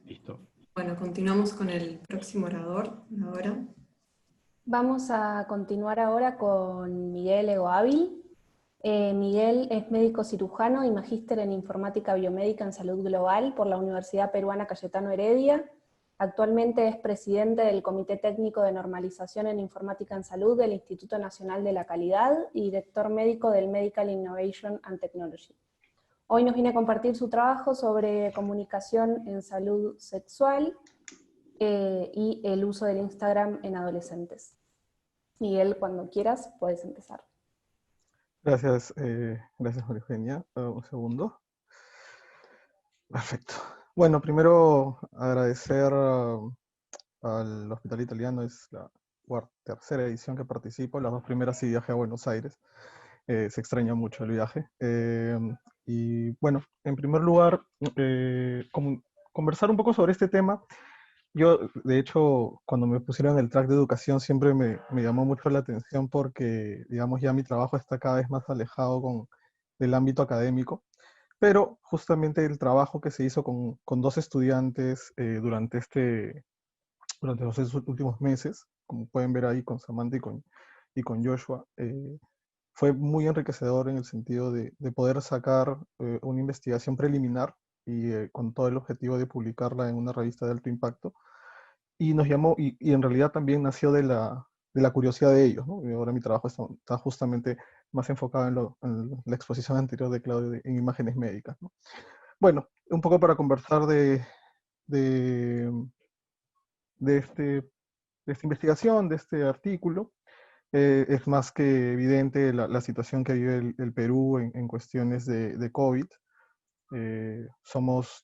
Listo. Bueno, continuamos con el próximo orador ahora. Vamos a continuar ahora con Miguel Egoávil. Miguel es médico cirujano y magíster en informática biomédica en salud global por la Universidad Peruana Cayetano Heredia. Actualmente es presidente del Comité Técnico de Normalización en Informática en Salud del Instituto Nacional de la Calidad y director médico del Medical Innovation and Technology. Hoy nos viene a compartir su trabajo sobre comunicación en salud sexual y el uso del Instagram en adolescentes. Miguel, cuando quieras, puedes empezar. Gracias, gracias María Eugenia. Un segundo. Perfecto. Bueno, primero agradecer al Hospital Italiano, es la tercera edición que participo, las dos primeras sí viajé a Buenos Aires. Se extraña mucho el viaje. Y bueno, en primer lugar, conversar un poco sobre este tema. Yo, de hecho, cuando me pusieron el track de educación siempre me llamó mucho la atención porque, digamos, ya mi trabajo está cada vez más alejado del ámbito académico, pero justamente el trabajo que se hizo con dos estudiantes durante los últimos meses, como pueden ver ahí con Samantha y con Joshua, fue muy enriquecedor en el sentido de poder sacar una investigación preliminar y con todo el objetivo de publicarla en una revista de alto impacto. Y nos llamó, y en realidad también nació de la curiosidad de ellos, ¿no? Y ahora mi trabajo está justamente más enfocado en la exposición anterior de Claudio en imágenes médicas, ¿no? Bueno, un poco para conversar de, de, este, de esta investigación, de este artículo. Es más que evidente la situación que vive el Perú en cuestiones de COVID.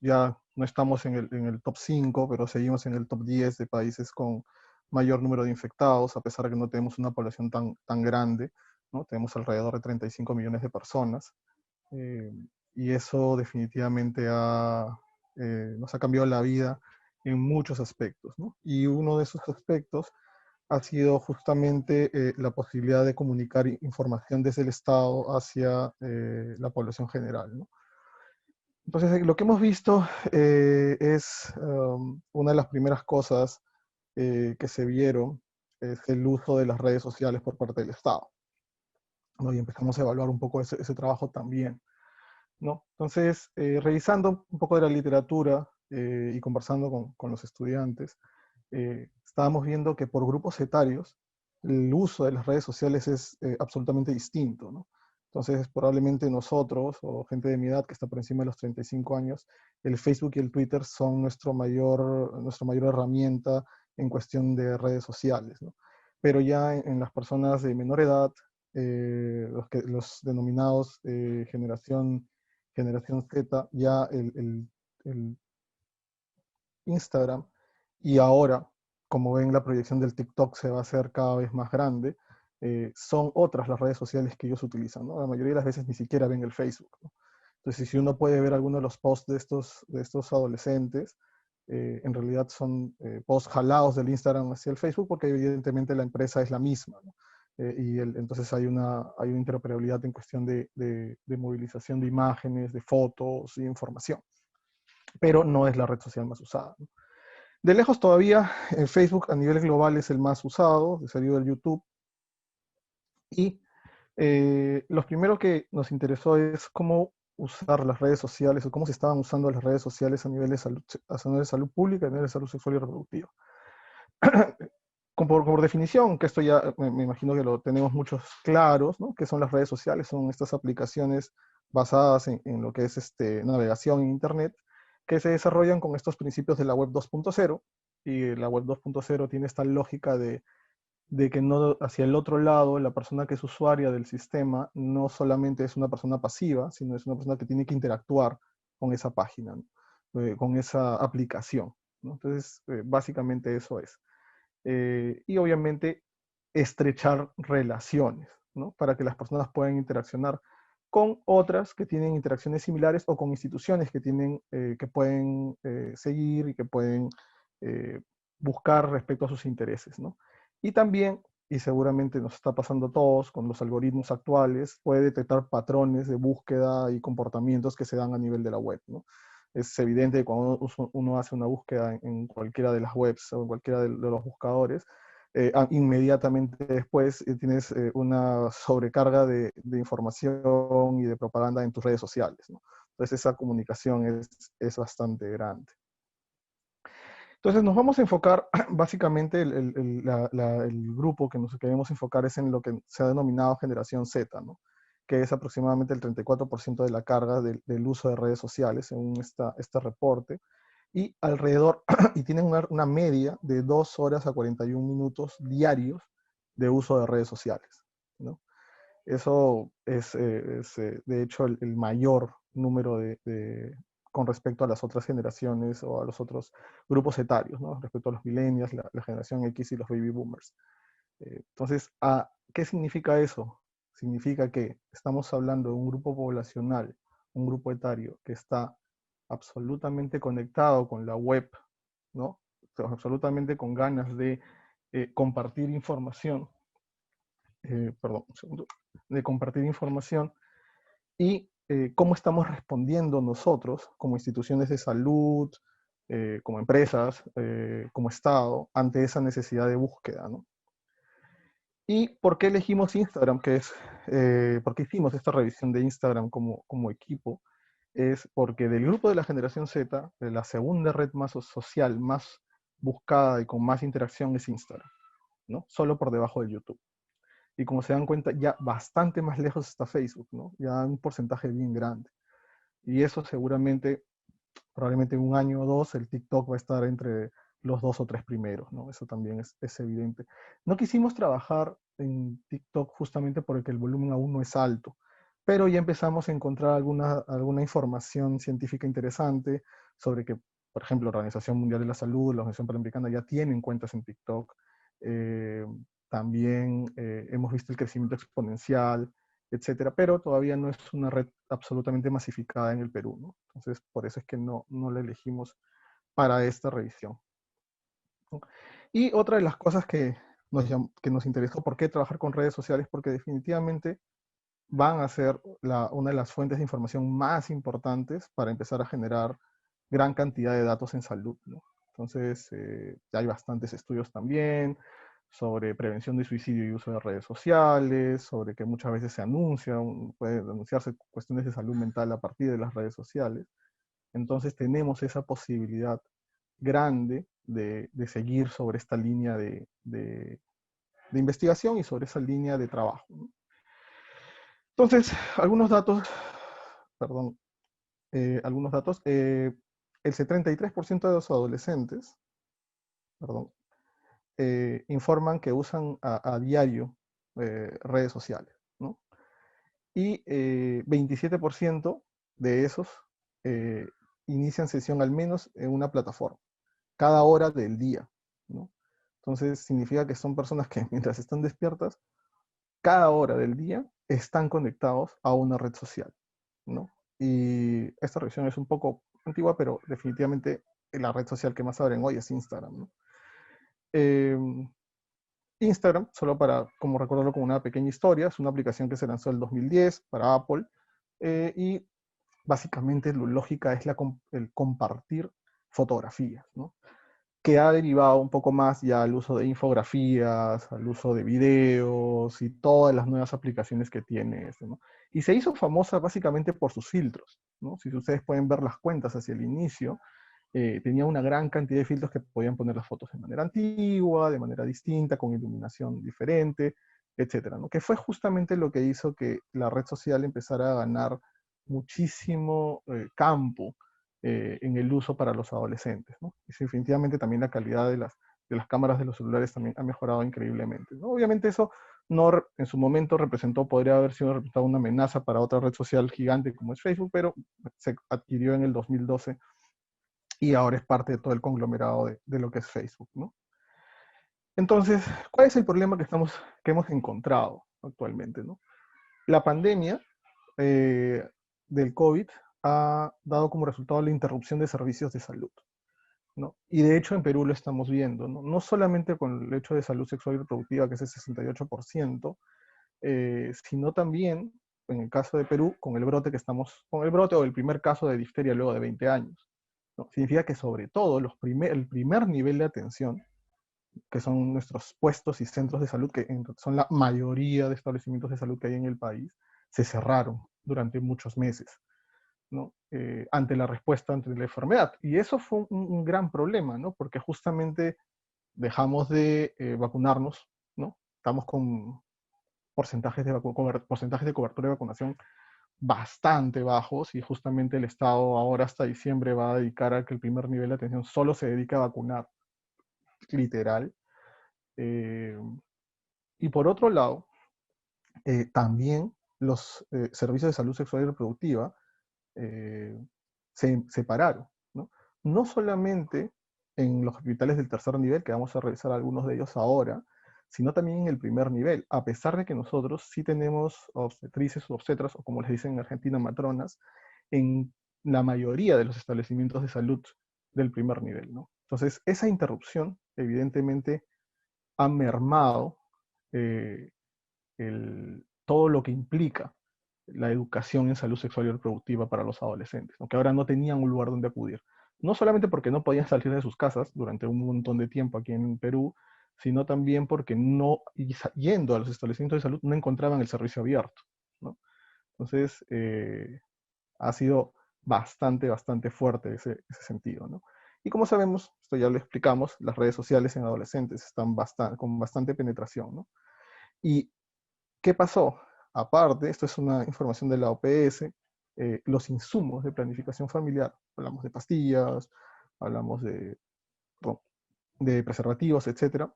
Ya no estamos en el top 5, pero seguimos en el top 10 de países con mayor número de infectados, a pesar de que no tenemos una población tan grande, ¿no? Tenemos alrededor de 35 millones de personas. eh, y eso definitivamente nos ha cambiado la vida en muchos aspectos, ¿no? Y uno de esos aspectos ha sido justamente la posibilidad de comunicar información desde el Estado hacia la población general, ¿no? Entonces, lo que hemos visto es una de las primeras cosas que se vieron, es el uso de las redes sociales por parte del Estado, ¿no? Y empezamos a evaluar un poco ese trabajo también, ¿no? Entonces, revisando un poco de la literatura y conversando con los estudiantes, estábamos viendo que por grupos etarios el uso de las redes sociales es absolutamente distinto, ¿no? Entonces, probablemente nosotros, o gente de mi edad que está por encima de los 35 años, el Facebook y el Twitter son nuestra mayor herramienta en cuestión de redes sociales, ¿no? Pero ya en las personas de menor edad, los denominados generación Z, ya el Instagram, y ahora, como ven, la proyección del TikTok se va a hacer cada vez más grande. Son otras las redes sociales que ellos utilizan, ¿no? La mayoría de las veces ni siquiera ven el Facebook, ¿no? Entonces, si uno puede ver alguno de los posts de estos adolescentes, en realidad son posts jalados del Instagram hacia el Facebook, porque evidentemente la empresa es la misma, ¿no? Entonces hay una interoperabilidad en cuestión de movilización de imágenes, de fotos y información, pero no es la red social más usada, ¿no? De lejos todavía, Facebook a nivel global es el más usado, seguido del YouTube. Y lo primero que nos interesó es cómo usar las redes sociales, o cómo se estaban usando las redes sociales a nivel de salud pública, a nivel de salud sexual y reproductiva. Por definición, que esto ya me imagino que lo tenemos muchos claros, ¿no? ¿Qué son las redes sociales? Son estas aplicaciones basadas en lo que es navegación en Internet, que se desarrollan con estos principios de la web 2.0, y la web 2.0 tiene esta lógica de que no, hacia el otro lado, la persona que es usuaria del sistema no solamente es una persona pasiva, sino es una persona que tiene que interactuar con esa página, ¿no? Con esa aplicación, ¿no? Entonces, básicamente eso es. Y obviamente estrechar relaciones, ¿no? Para que las personas puedan interaccionar con otras que tienen interacciones similares, o con instituciones que pueden seguir y que pueden eh, buscar respecto a sus intereses, ¿no? Y también, y seguramente nos está pasando a todos con los algoritmos actuales, puede detectar patrones de búsqueda y comportamientos que se dan a nivel de la web, ¿no? Es evidente que cuando uno hace una búsqueda en cualquiera de las webs o en cualquiera de los buscadores, inmediatamente después tienes una sobrecarga de información y de propaganda en tus redes sociales, ¿no? Entonces esa comunicación es bastante grande. Entonces nos vamos a enfocar, básicamente el grupo que nos queremos enfocar es en lo que se ha denominado generación Z, ¿no? Que es aproximadamente el 34% de la carga del uso de redes sociales, según este reporte, y alrededor, y tienen una media de 2 horas a 41 minutos diarios de uso de redes sociales, ¿no? Eso es de hecho, el mayor número con respecto a las otras generaciones o a los otros grupos etarios, ¿no? Respecto a los millennials, la generación X y los baby boomers. Entonces, ¿qué significa eso? Significa que estamos hablando de un grupo poblacional, un grupo etario que está absolutamente conectado con la web, ¿no? Absolutamente con ganas de compartir información, perdón, un segundo, de compartir información y cómo estamos respondiendo nosotros como instituciones de salud, como empresas, como Estado, ante esa necesidad de búsqueda, ¿no? ¿Y por qué elegimos Instagram? ¿Por qué hicimos esta revisión de Instagram como equipo? Es porque del grupo de la generación Z, la segunda red más social, más buscada y con más interacción es Instagram, ¿no? Solo por debajo de YouTube. Y como se dan cuenta, ya bastante más lejos está Facebook, ¿no? Ya un porcentaje bien grande. Y eso seguramente, probablemente en un año o dos, el TikTok va a estar entre los 2 o 3 primeros, ¿no? Eso también es evidente. No quisimos trabajar en TikTok justamente porque el volumen aún no es alto, pero ya empezamos a encontrar alguna información científica interesante sobre que, por ejemplo, la Organización Mundial de la Salud, la Organización Panamericana ya tienen cuentas en TikTok. También hemos visto el crecimiento exponencial, etcétera, pero todavía no es una red absolutamente masificada en el Perú, ¿no? Entonces, por eso es que no la elegimos para esta revisión, ¿no? Y otra de las cosas que nos interesó, ¿por qué trabajar con redes sociales? Porque definitivamente van a ser una de las fuentes de información más importantes para empezar a generar gran cantidad de datos en salud, ¿no? Entonces, ya hay bastantes estudios también sobre prevención de suicidio y uso de redes sociales, sobre que muchas veces se pueden anunciarse cuestiones de salud mental a partir de las redes sociales. Entonces tenemos esa posibilidad grande de seguir sobre esta línea de investigación y sobre esa línea de trabajo, ¿no? Entonces, algunos datos, perdón, algunos datos. El 73% de los adolescentes, perdón, informan que usan a diario redes sociales, ¿no? Y 27% de esos inician sesión al menos en una plataforma, cada hora del día, ¿no? Entonces significa que son personas que mientras están despiertas, cada hora del día están conectados a una red social, ¿no? Y esta revisión es un poco antigua, pero definitivamente la red social que más abren hoy es Instagram, ¿no? Instagram, solo para como recordarlo como una pequeña historia, es una aplicación que se lanzó en el 2010 para Apple, y básicamente la lógica es el compartir fotografías, ¿no? Que ha derivado un poco más ya al uso de infografías, al uso de videos y todas las nuevas aplicaciones que tiene esto, ¿no? Y se hizo famosa básicamente por sus filtros, ¿no? Si ustedes pueden ver las cuentas hacia el inicio, tenía una gran cantidad de filtros que podían poner las fotos de manera antigua, de manera distinta, con iluminación diferente, etcétera, ¿no? Que fue justamente lo que hizo que la red social empezara a ganar muchísimo campo en el uso para los adolescentes, ¿no? Y definitivamente también la calidad de las cámaras de los celulares también ha mejorado increíblemente, ¿no? Obviamente eso en su momento podría haber sido representado una amenaza para otra red social gigante como es Facebook, pero se adquirió en el 2012 y ahora es parte de todo el conglomerado de lo que es Facebook, ¿no? Entonces, ¿cuál es el problema que hemos encontrado actualmente, ¿no? La pandemia del COVID ha dado como resultado la interrupción de servicios de salud, ¿no? Y de hecho en Perú lo estamos viendo, ¿no? No solamente con el hecho de salud sexual y reproductiva, que es el 68%, sino también en el caso de Perú, con el brote con el brote o el primer caso de difteria luego de 20 años. ¿No? Significa que sobre todo el primer nivel de atención, que son nuestros puestos y centros de salud, que son la mayoría de establecimientos de salud que hay en el país, se cerraron durante muchos meses, ¿no? Ante la respuesta ante la enfermedad. Y eso fue un gran problema, ¿no? Porque justamente dejamos de vacunarnos, ¿no? Estamos con porcentajes porcentajes de cobertura de vacunación bastante bajos y justamente el Estado ahora hasta diciembre va a dedicar a que el primer nivel de atención solo se dedica a vacunar, literal. Y por otro lado, también los servicios de salud sexual y reproductiva se separaron, ¿no? No solamente en los hospitales del tercer nivel, que vamos a revisar algunos de ellos ahora, sino también en el primer nivel, a pesar de que nosotros sí tenemos obstetrices o obstetras, o como les dicen en Argentina, matronas, en la mayoría de los establecimientos de salud del primer nivel, ¿no? Entonces, esa interrupción, evidentemente, ha mermado todo lo que implica la educación en salud sexual y reproductiva para los adolescentes, ¿no? Que ahora no tenían un lugar donde acudir. No solamente porque no podían salir de sus casas durante un montón de tiempo aquí en Perú, sino también porque yendo a los establecimientos de salud no encontraban el servicio abierto, ¿no? Entonces, ha sido bastante fuerte ese sentido, ¿no? Y como sabemos, esto ya lo explicamos, las redes sociales en adolescentes están con bastante penetración, ¿no? ¿Y qué pasó? Aparte, esto es una información de la OPS, los insumos de planificación familiar, hablamos de pastillas, hablamos de preservativos, etcétera,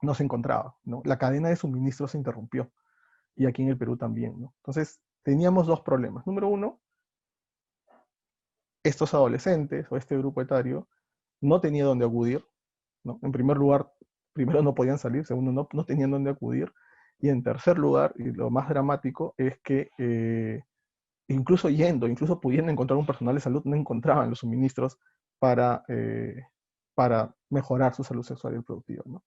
no se encontraba, ¿no? La cadena de suministro se interrumpió, y aquí en el Perú también, ¿no? Entonces, teníamos dos problemas. Número uno, estos adolescentes o este grupo etario no tenía dónde acudir, ¿no? En primer lugar, primero no podían salir, segundo no tenían dónde acudir, y en tercer lugar, y lo más dramático, es que incluso pudiendo encontrar un personal de salud, no encontraban los suministros para mejorar su salud sexual y reproductiva, ¿no?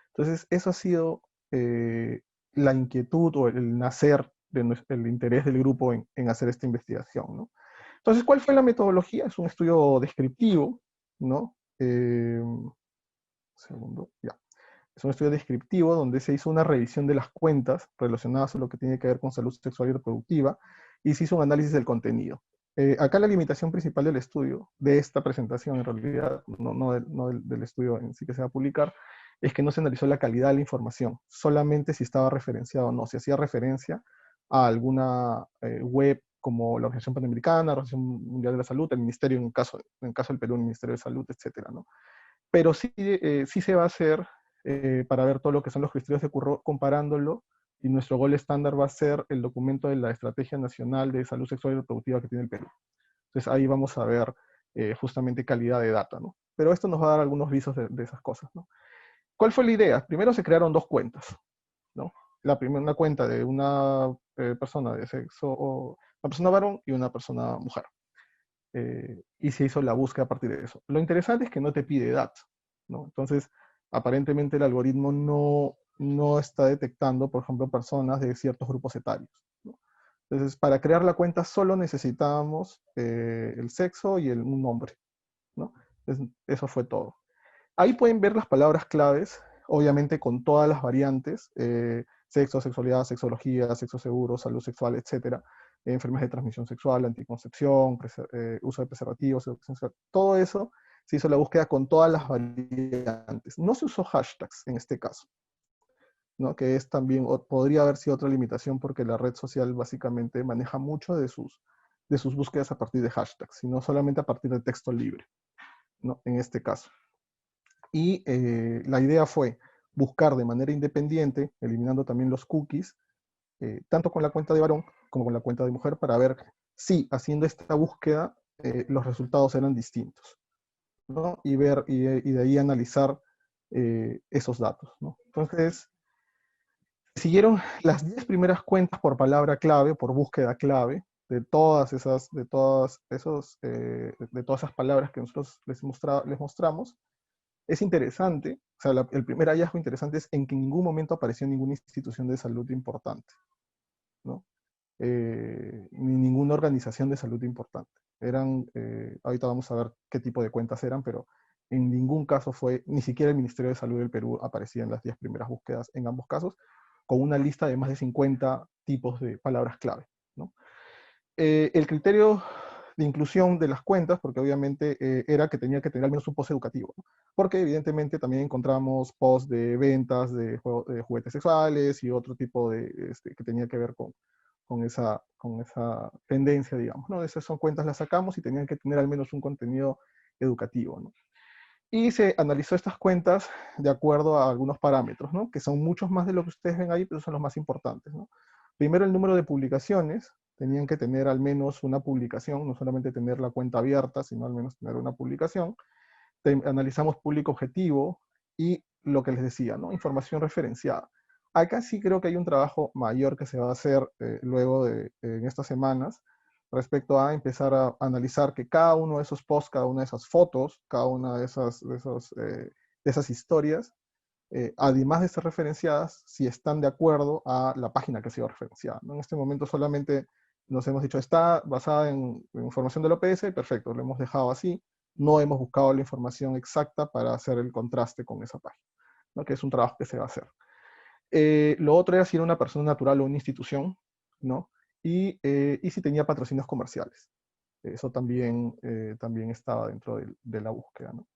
Entonces, eso ha sido la inquietud o el nacer del interés del grupo en hacer esta investigación, ¿no? Entonces, ¿cuál fue la metodología? Es un estudio descriptivo, ¿no? Segundo, ya. Es un estudio descriptivo donde se hizo una revisión de las cuentas relacionadas a lo que tiene que ver con salud sexual y reproductiva y se hizo un análisis del contenido. Acá la limitación principal del estudio, de esta presentación en realidad, no del estudio en sí que se va a publicar, es que no se analizó la calidad de la información, solamente si estaba referenciado o no, si hacía referencia a alguna web como la Organización Panamericana, la Organización Mundial de la Salud, el Ministerio, en el caso del Perú, el Ministerio de Salud, etcétera, ¿no? Pero sí, sí se va a hacer para ver todo lo que son los criterios de Curro comparándolo, y nuestro gol estándar va a ser el documento de la Estrategia Nacional de Salud Sexual y Reproductiva que tiene el Perú. Entonces ahí vamos a ver justamente calidad de data, ¿no? Pero esto nos va a dar algunos visos de esas cosas, ¿no? ¿Cuál fue la idea? Primero se crearon dos cuentas, ¿no? La primera, una cuenta de una persona de sexo, una persona varón y una persona mujer. Y se hizo la búsqueda a partir de eso. Lo interesante es que no te pide edad, ¿no? Entonces, aparentemente el algoritmo no está detectando, por ejemplo, personas de ciertos grupos etarios, ¿no? Entonces, para crear la cuenta solo necesitábamos el sexo y un nombre, ¿no? Entonces, eso fue todo. Ahí pueden ver las palabras claves, obviamente con todas las variantes, sexo, sexualidad, sexología, sexo seguro, salud sexual, etcétera, enfermedades de transmisión sexual, anticoncepción, uso de preservativos, educación sexual, todo eso se hizo la búsqueda con todas las variantes. No se usó hashtags en este caso, ¿no? Que es también, podría haber sido otra limitación porque la red social básicamente maneja mucho de sus búsquedas a partir de hashtags, sino solamente a partir de texto libre, ¿no? En este caso. Y la idea fue buscar de manera independiente, eliminando también los cookies, tanto con la cuenta de varón como con la cuenta de mujer, para ver si haciendo esta búsqueda los resultados eran distintos, ¿no? Y de ahí analizar esos datos, ¿no? Entonces, siguieron las 10 primeras cuentas por palabra clave, por búsqueda clave, de todas esas palabras que nosotros les mostramos. Es interesante, o sea, el primer hallazgo interesante es en que en ningún momento apareció ninguna institución de salud importante, ¿no? ni ninguna organización de salud importante. Ahorita vamos a ver qué tipo de cuentas eran, pero en ningún caso ni siquiera el Ministerio de Salud del Perú aparecía en las 10 primeras búsquedas en ambos casos, con una lista de más de 50 tipos de palabras clave, ¿no? El criterio de inclusión de las cuentas, porque obviamente era que tenía que tener al menos un post educativo, ¿no? Porque evidentemente también encontramos posts de ventas de juguetes sexuales y otro tipo que tenía que ver con esa tendencia, digamos, ¿no? Esas son cuentas, las sacamos y tenían que tener al menos un contenido educativo, ¿no? Y se analizó estas cuentas de acuerdo a algunos parámetros, ¿no? Que son muchos más de lo que ustedes ven ahí, pero son los más importantes, ¿no? Primero, el número de publicaciones. Tenían que tener al menos una publicación, no solamente tener la cuenta abierta, sino al menos tener una publicación. Analizamos público objetivo y lo que les decía, ¿no? Información referenciada. Acá sí creo que hay un trabajo mayor que se va a hacer luego en estas semanas, respecto a empezar a analizar que cada uno de esos posts, cada una de esas fotos, cada una de esas historias, además de ser referenciadas, si están de acuerdo a la página que ha sido referenciada, ¿no? En este momento solamente nos hemos dicho, está basada en información del OPS, perfecto, lo hemos dejado así, no hemos buscado la información exacta para hacer el contraste con esa página, ¿no? Que es un trabajo que se va a hacer. Lo otro era si era una persona natural o una institución, ¿no? Y si tenía patrocinios comerciales. Eso también estaba dentro de la búsqueda, ¿no?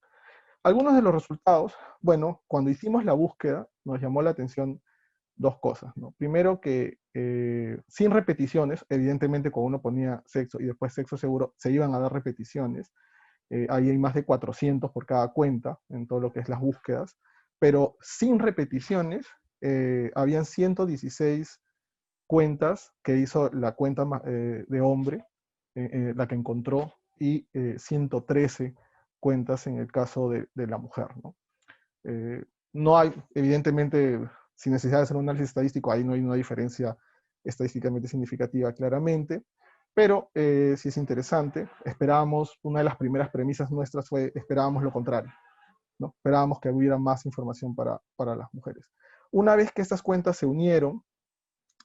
Algunos de los resultados, bueno, cuando hicimos la búsqueda, nos llamó la atención dos cosas, ¿no? Primero que sin repeticiones, evidentemente cuando uno ponía sexo y después sexo seguro, se iban a dar repeticiones. Ahí hay más de 400 por cada cuenta en todo lo que es las búsquedas, pero sin repeticiones, habían 116 cuentas que hizo la cuenta de hombre, la que encontró, y 113 cuentas en el caso de la mujer, ¿no? No hay, evidentemente, sin necesidad de hacer un análisis estadístico, ahí no hay una diferencia estadísticamente significativa claramente, pero sí es interesante. Esperábamos, una de las primeras premisas nuestras fue, esperábamos lo contrario, ¿no? Esperábamos que hubiera más información para las mujeres. Una vez que estas cuentas se unieron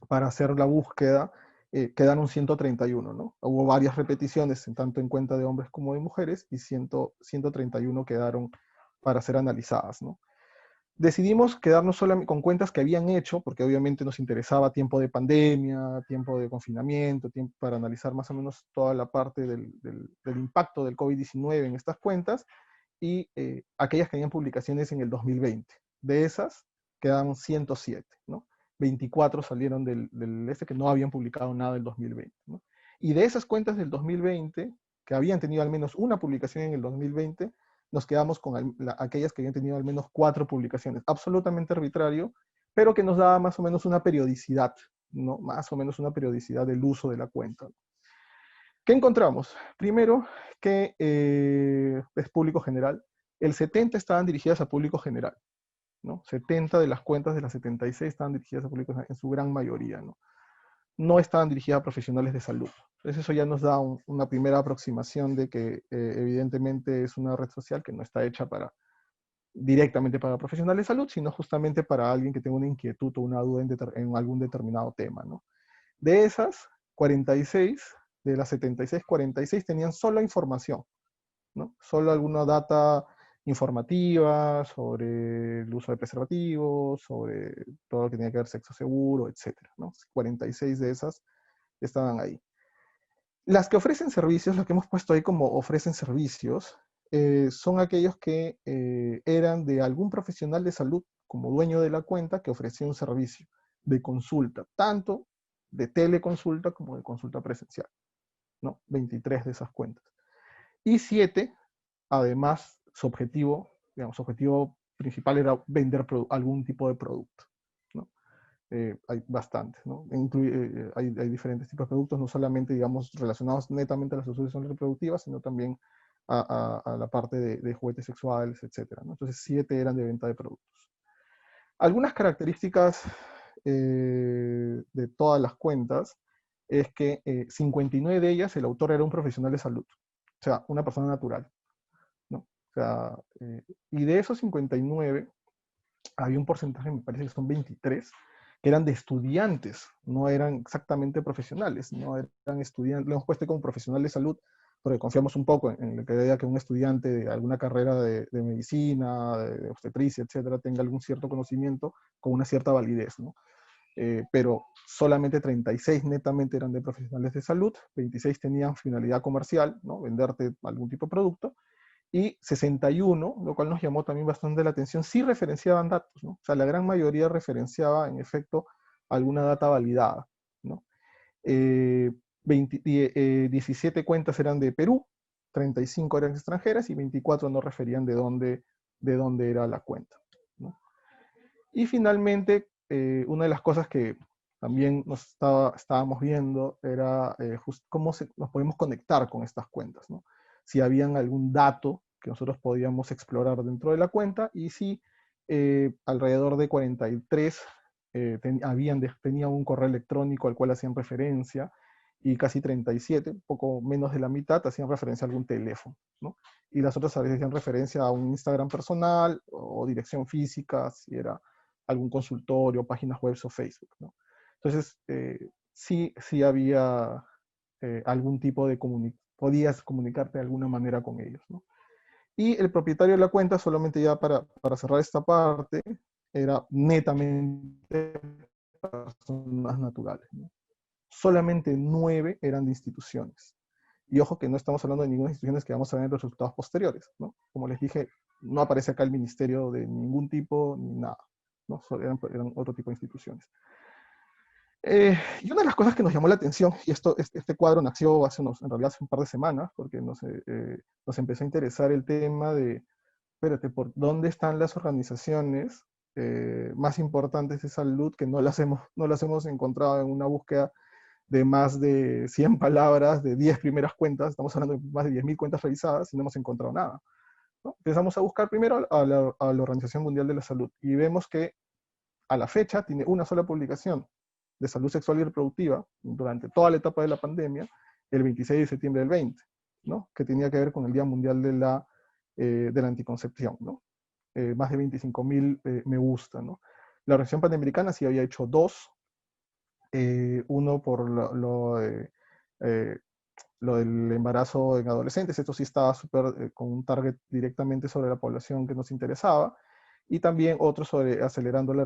para hacer la búsqueda, quedaron 131, ¿no? Hubo varias repeticiones, tanto en cuenta de hombres como de mujeres, y 131 quedaron para ser analizadas, ¿no? Decidimos quedarnos solamente con cuentas que habían hecho, porque obviamente nos interesaba tiempo de pandemia, tiempo de confinamiento, tiempo para analizar más o menos toda la parte del impacto del COVID-19 en estas cuentas, y aquellas que tenían publicaciones en el 2020. De esas quedaron 107, ¿no? 24 salieron del que no habían publicado nada del 2020, ¿no? Y de esas cuentas del 2020, que habían tenido al menos una publicación en el 2020, nos quedamos con aquellas que habían tenido al menos 4 publicaciones. Absolutamente arbitrario, pero que nos daba más o menos una periodicidad, ¿no? Más o menos una periodicidad del uso de la cuenta. ¿Qué encontramos? Primero, que es público general. El 70 estaban dirigidas a público general, ¿no? 70 de las cuentas de las 76 estaban dirigidas a público general, en su gran mayoría, ¿no? No estaban dirigidas a profesionales de salud. Entonces eso ya nos da una primera aproximación de que evidentemente es una red social que no está hecha directamente para profesionales de salud, sino justamente para alguien que tenga una inquietud o una duda en algún determinado tema, ¿no? De esas, 46, de las 76, 46 tenían solo información, ¿no? Solo alguna data informativa sobre el uso de preservativos, sobre todo lo que tenía que ver sexo seguro, etcétera, ¿no? 46 de esas estaban ahí. Las que ofrecen servicios, las que hemos puesto ahí como ofrecen servicios, son aquellos que eran de algún profesional de salud como dueño de la cuenta que ofrecía un servicio de consulta, tanto de teleconsulta como de consulta presencial, ¿no? 23 de esas cuentas. Y 7, además, su objetivo principal era vender algún tipo de producto, ¿no? Hay bastantes, ¿no? Hay diferentes tipos de productos, no solamente, digamos, relacionados netamente a las asociaciones reproductivas, sino también a la parte de juguetes sexuales, etc., ¿no? Entonces, 7 eran de venta de productos. Algunas características de todas las cuentas es que 59 de ellas el autor era un profesional de salud, o sea, una persona natural, ¿no? O sea, y de esos 59 había un porcentaje, me parece que son 23, que eran de estudiantes, no eran exactamente profesionales, no eran estudiantes, le hemos puesto como profesional de salud, porque confiamos un poco en que haya que un estudiante de alguna carrera de medicina, de obstetricia, etcétera, tenga algún cierto conocimiento con una cierta validez, ¿no? Pero solamente 36 netamente eran de profesionales de salud, 26 tenían finalidad comercial, ¿no? Venderte algún tipo de producto, y 61, lo cual nos llamó también bastante la atención, sí referenciaban datos, ¿no? O sea, la gran mayoría referenciaba, en efecto, alguna data validada, ¿no? 17 cuentas eran de Perú, 35 eran extranjeras y 24 no referían de dónde era la cuenta, ¿no? Y finalmente, una de las cosas que también estábamos viendo era cómo nos podemos conectar con estas cuentas, ¿no? Si habían algún dato que nosotros podíamos explorar dentro de la cuenta, y si alrededor de 43 tenían un correo electrónico al cual hacían referencia, y casi 37, un poco menos de la mitad, hacían referencia a algún teléfono, ¿no? Y las otras a veces hacían referencia a un Instagram personal o dirección física, si era algún consultorio, páginas web o Facebook, ¿no? Entonces, sí había algún tipo de podías comunicarte de alguna manera con ellos, ¿no? Y el propietario de la cuenta, solamente ya para cerrar esta parte, era netamente personas naturales, ¿no? Solamente 9 eran de instituciones. Y ojo que no estamos hablando de ninguna instituciones que vamos a ver en los resultados posteriores, ¿no? Como les dije, no aparece acá el ministerio de ningún tipo ni nada, ¿no? Eran otro tipo de instituciones. Y una de las cosas que nos llamó la atención, y este cuadro nació en realidad hace un par de semanas, porque nos empezó a interesar el tema de, espérate, ¿por dónde están las organizaciones más importantes de salud que no las hemos encontrado en una búsqueda de más de 100 palabras, de 10 primeras cuentas? Estamos hablando de más de 10.000 cuentas revisadas y no hemos encontrado nada, ¿no? Empezamos a buscar primero a la Organización Mundial de la Salud y vemos que a la fecha tiene una sola publicación de salud sexual y reproductiva durante toda la etapa de la pandemia, el 26 de septiembre del 20, ¿no? Que tenía que ver con el Día Mundial de la Anticoncepción, ¿no? Más de 25.000 me gusta, ¿no? La Organización Panamericana sí había hecho 2, uno por lo del embarazo en adolescentes, esto sí estaba con un target directamente sobre la población que nos interesaba, y también otro sobre acelerando la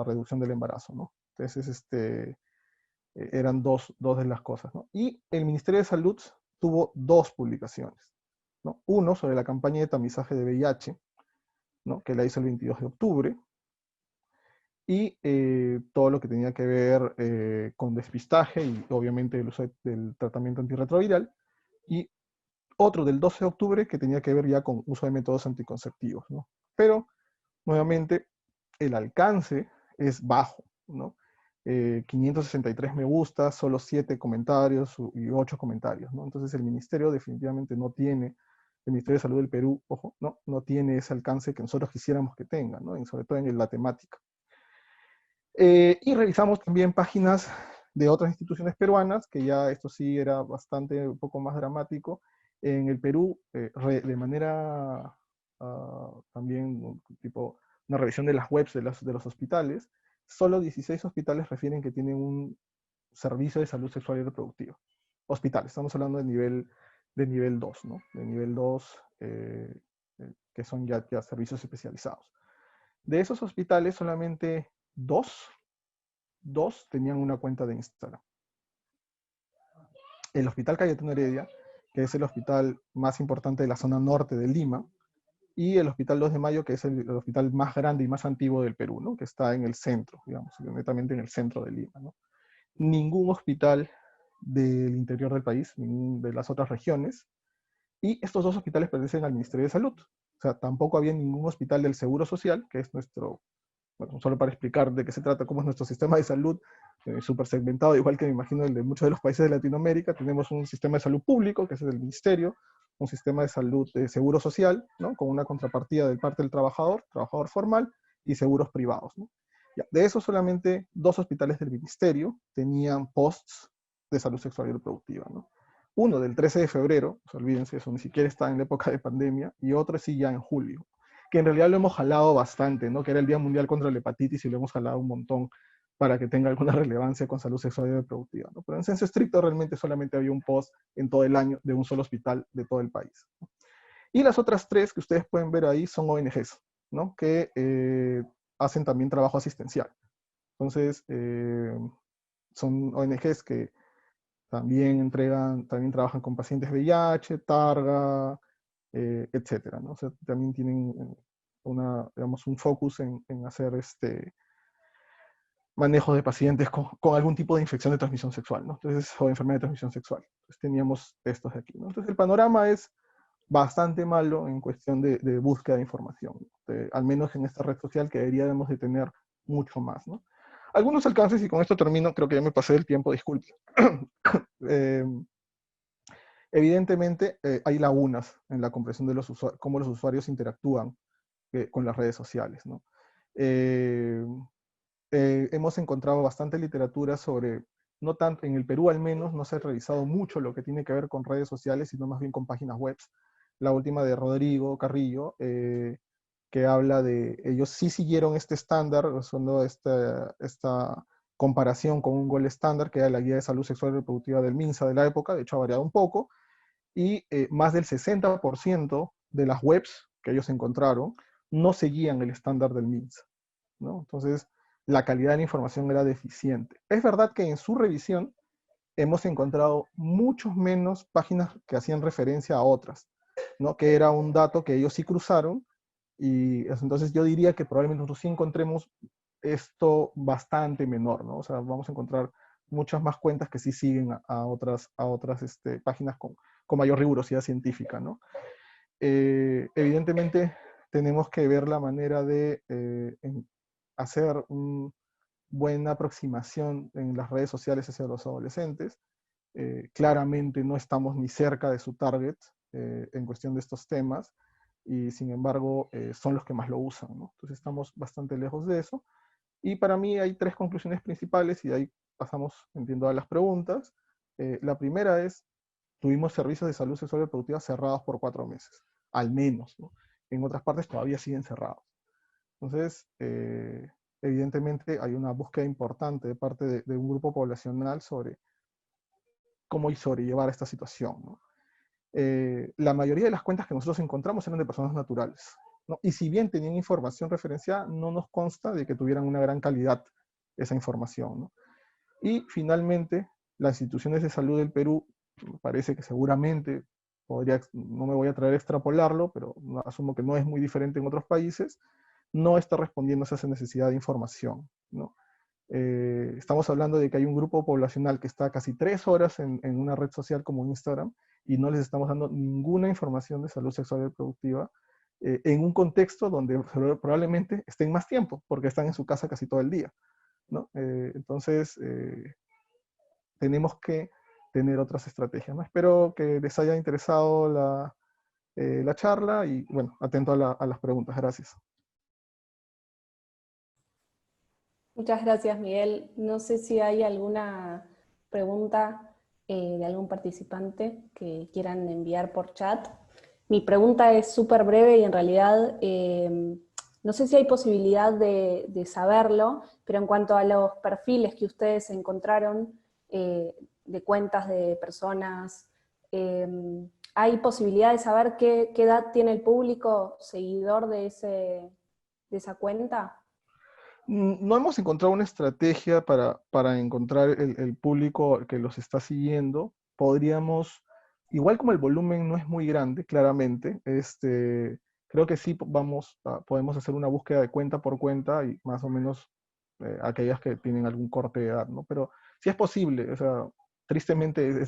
reducción del embarazo, ¿no? Entonces, eran dos de las cosas, ¿no? Y el Ministerio de Salud tuvo 2 publicaciones, ¿no? Uno sobre la campaña de tamizaje de VIH, ¿no? Que la hizo el 22 de octubre, y todo lo que tenía que ver con despistaje y obviamente el uso del tratamiento antirretroviral, y otro del 12 de octubre que tenía que ver ya con uso de métodos anticonceptivos, ¿no? Pero, nuevamente, el alcance es bajo, ¿no? 563 me gusta, solo 7 comentarios y 8 comentarios, ¿no? Entonces el ministerio definitivamente no tiene, el Ministerio de Salud del Perú, ojo, no tiene ese alcance que nosotros quisiéramos que tenga, ¿no? Y sobre todo en la temática. Y revisamos también páginas de otras instituciones peruanas, que ya esto sí era un poco más dramático. En el Perú, de manera también tipo una revisión de las webs de los hospitales, solo 16 hospitales refieren que tienen un servicio de salud sexual y reproductiva. Hospitales, estamos hablando de nivel 2, ¿no? De nivel 2, que son ya servicios especializados. De esos hospitales, solamente 2 tenían una cuenta de Instagram. El Hospital Cayetano Heredia, que es el hospital más importante de la zona norte de Lima, y el Hospital 2 de Mayo, que es el hospital más grande y más antiguo del Perú, ¿no? Que está en el centro, digamos, netamente en el centro de Lima, ¿no? Ningún hospital del interior del país, ningún de las otras regiones, y estos 2 hospitales pertenecen al Ministerio de Salud. O sea, tampoco había ningún hospital del Seguro Social, que es nuestro, bueno, solo para explicar de qué se trata, cómo es nuestro sistema de salud, súper segmentado, igual que me imagino el de muchos de los países de Latinoamérica. Tenemos un sistema de salud público, que es el del ministerio, un sistema de salud de seguro social, ¿no? Con una contrapartida de parte del trabajador formal, y seguros privados, ¿no? Ya, de eso solamente 2 hospitales del ministerio tenían posts de salud sexual y reproductiva, ¿no? Uno del 13 de febrero, o sea, olvídense, eso ni siquiera está en la época de pandemia, y otro sí ya en julio, que en realidad lo hemos jalado bastante, ¿no? Que era el Día Mundial contra la Hepatitis, y lo hemos jalado un montón para que tenga alguna relevancia con salud sexual y reproductiva, ¿no? Pero en senso estricto realmente solamente había un post en todo el año de un solo hospital de todo el país, ¿no? Y las otras tres que ustedes pueden ver ahí son ONGs, ¿no? Que hacen también trabajo asistencial. Entonces, son ONGs que también también trabajan con pacientes VIH, Targa, etcétera, ¿no? O sea, también tienen digamos, un focus en hacer manejo de pacientes con algún tipo de infección de transmisión sexual, ¿no? Entonces, o enfermedad de transmisión sexual. Entonces, teníamos estos de aquí, ¿no? Entonces, el panorama es bastante malo en cuestión de búsqueda de información, al menos en esta red social que deberíamos de tener mucho más, ¿no? Algunos alcances, y con esto termino, creo que ya me pasé el tiempo, disculpe. Evidentemente, hay lagunas en la comprensión de cómo los usuarios interactúan con las redes sociales, ¿no? Hemos encontrado bastante literatura sobre, no tanto, en el Perú al menos, no se ha revisado mucho lo que tiene que ver con redes sociales, sino más bien con páginas web. La última de Rodrigo Carrillo, que habla de, ellos sí siguieron este estándar, usando esta comparación con un gold estándar, que era la Guía de Salud Sexual y Reproductiva del MINSA de la época, de hecho ha variado un poco, y más del 60% de las webs que ellos encontraron no seguían el estándar del MINSA, ¿no? Entonces, la calidad de la información era deficiente. Es verdad que en su revisión hemos encontrado muchos menos páginas que hacían referencia a otras, ¿no? Que era un dato que ellos sí cruzaron, y entonces yo diría que probablemente nosotros sí encontremos esto bastante menor, ¿no? O sea, vamos a encontrar muchas más cuentas que sí siguen a otras páginas con mayor rigurosidad científica, ¿no? Evidentemente tenemos que ver la manera de hacer una buena aproximación en las redes sociales hacia los adolescentes. Claramente no estamos ni cerca de su target en cuestión de estos temas, y sin embargo son los que más lo usan, ¿no? Entonces estamos bastante lejos de eso. Y para mí hay tres conclusiones principales, y de ahí pasamos, entiendo, a las preguntas. La primera es, tuvimos servicios de salud sexual y reproductiva cerrados por 4 meses, al menos, ¿no? En otras partes todavía siguen cerrados. Entonces, evidentemente hay una búsqueda importante de parte de un grupo poblacional sobre cómo sobrellevar esta situación, ¿no? La mayoría de las cuentas que nosotros encontramos eran de personas naturales, ¿no? Y si bien tenían información referenciada, no nos consta de que tuvieran una gran calidad esa información, ¿no? Y finalmente, las instituciones de salud del Perú, parece que seguramente no me voy a traer a extrapolarlo, pero asumo que no es muy diferente en otros países, no está respondiendo a esa necesidad de información, ¿no? Estamos hablando de que hay un grupo poblacional que está casi 3 horas en una red social como Instagram, y no les estamos dando ninguna información de salud sexual y reproductiva, en un contexto donde probablemente estén más tiempo, porque están en su casa casi todo el día, ¿no? Entonces, tenemos que tener otras estrategias, ¿no? Espero que les haya interesado la charla, y bueno, atento a las preguntas. Gracias. Muchas gracias, Miguel. No sé si hay alguna pregunta de algún participante que quieran enviar por chat. Mi pregunta es súper breve y en realidad no sé si hay posibilidad de saberlo, pero en cuanto a los perfiles que ustedes encontraron de cuentas de personas, ¿hay posibilidad de saber qué edad tiene el público seguidor de esa cuenta? No hemos encontrado una estrategia para encontrar el público que los está siguiendo. Podríamos, igual como el volumen no es muy grande, claramente, creo que sí podemos hacer una búsqueda de cuenta por cuenta, y más o menos aquellas que tienen algún corte de edad, ¿no? Pero sí es posible, o sea, tristemente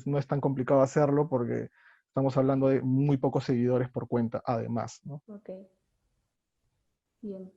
no es tan complicado hacerlo, porque estamos hablando de muy pocos seguidores por cuenta, además, ¿no? Ok, bien.